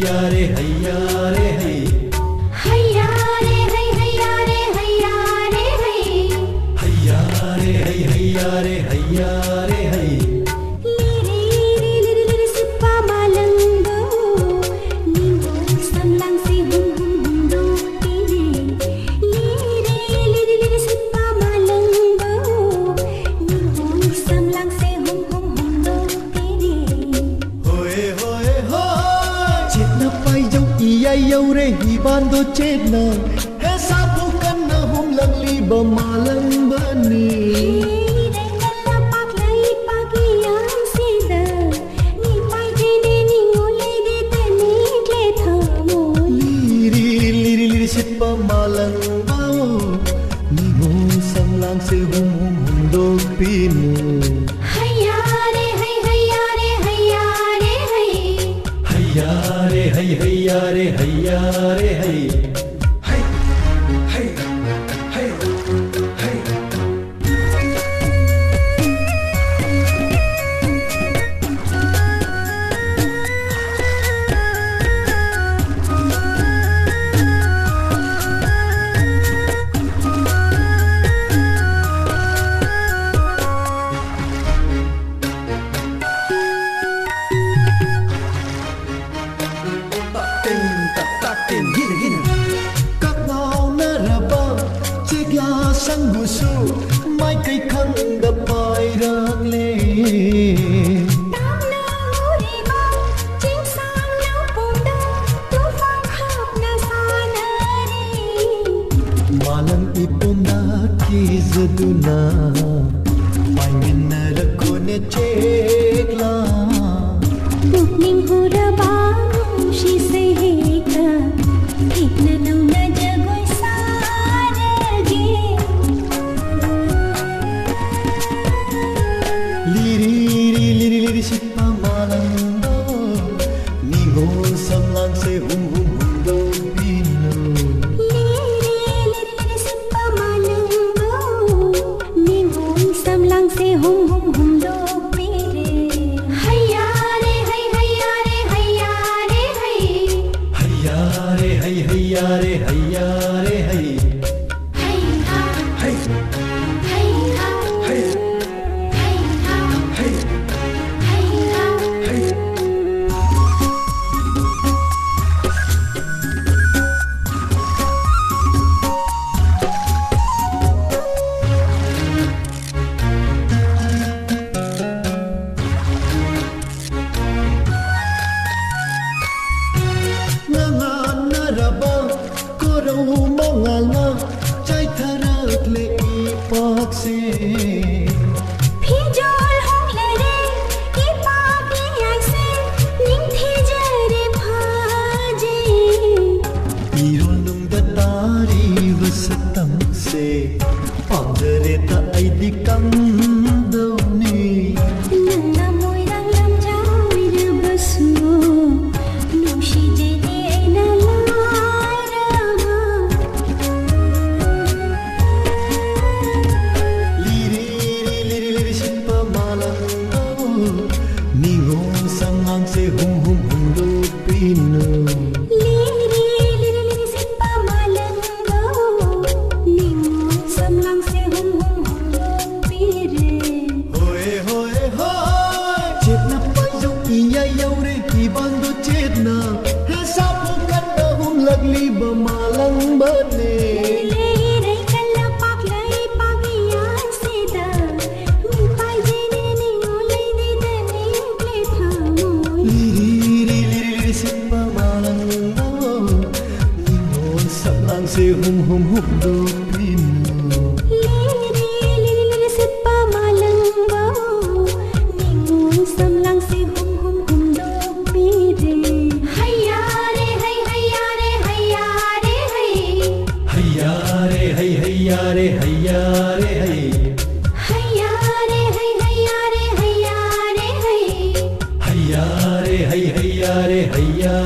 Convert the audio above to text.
हैया रे हैया रे है हैया रे हैया रे हैया रे हैया रे हैया रे हैया रे है सिप्पा मालंगो निंगो samlang si hum hum do tine Sippa मालंगो निंगो samlang si hum hum do tine होए होए हो चेतना पाई जाऊ इया यौ रे ही बांधो चेतना है साबु कन्ना हम लगली बमालंग बनी Sippa malang bao ni mo samlang se hum hum hum do pinu हैया रे हैया रे हैया रे हैया रे हैया रे हैया रे है है है है है các ngao na raba chigla sangusu mai kai khang da pai rang le tam na uri ba ching sang na pum da tu phang khap na sa na ri malang ipum da ki zaduna pai min na rakho ne chegla bukning hura ba shi se he ka thik na nau na jagoi sa ge liri sippa malang do ni go samlang se hum hum hum do pinu Sippa मालंगो निंगो samlang se hum hum hum do pire हैया रे हैया रे हैया रे हैया रे हैया रे हैया रे है हैया है हैया है हैया है हैया है ngangan naraba korau monganga chai tharak le ipak se फिजोल हूँ लरे ये पापी ऐसे निंथे जरे भाजे irolung da tari vasatam se pandare ta ai di kam do ni नन्ना मोइरंग लम जाविर बसु नोशी जेने ऐना Lara liri sippa malang do ni go samlang se hum hum hum do pinu लिरी सिप्पा मालंगो निंगो samlang se hum hum hum do pire होए होए हो चेतना पाई जाऊ इया यौ रे की बांधो चेतना है साबु कन्ना हम लगली बमालंग बने लेरे कल्ला पाक लाई पागिया सीधा मी पाई जेने निंगो ले दे तने clay थामो liri sippa malang do ni mo samlang se hum hum hum do pinu लिरी सिप्पा मालंगो निंगो samlang se hum hum hum do pire हैया रे हैया रे हैया रे हैया रे हैया रे हैया रे है हैया रे हैया रे हैया रे हैया रे हैया रे हैया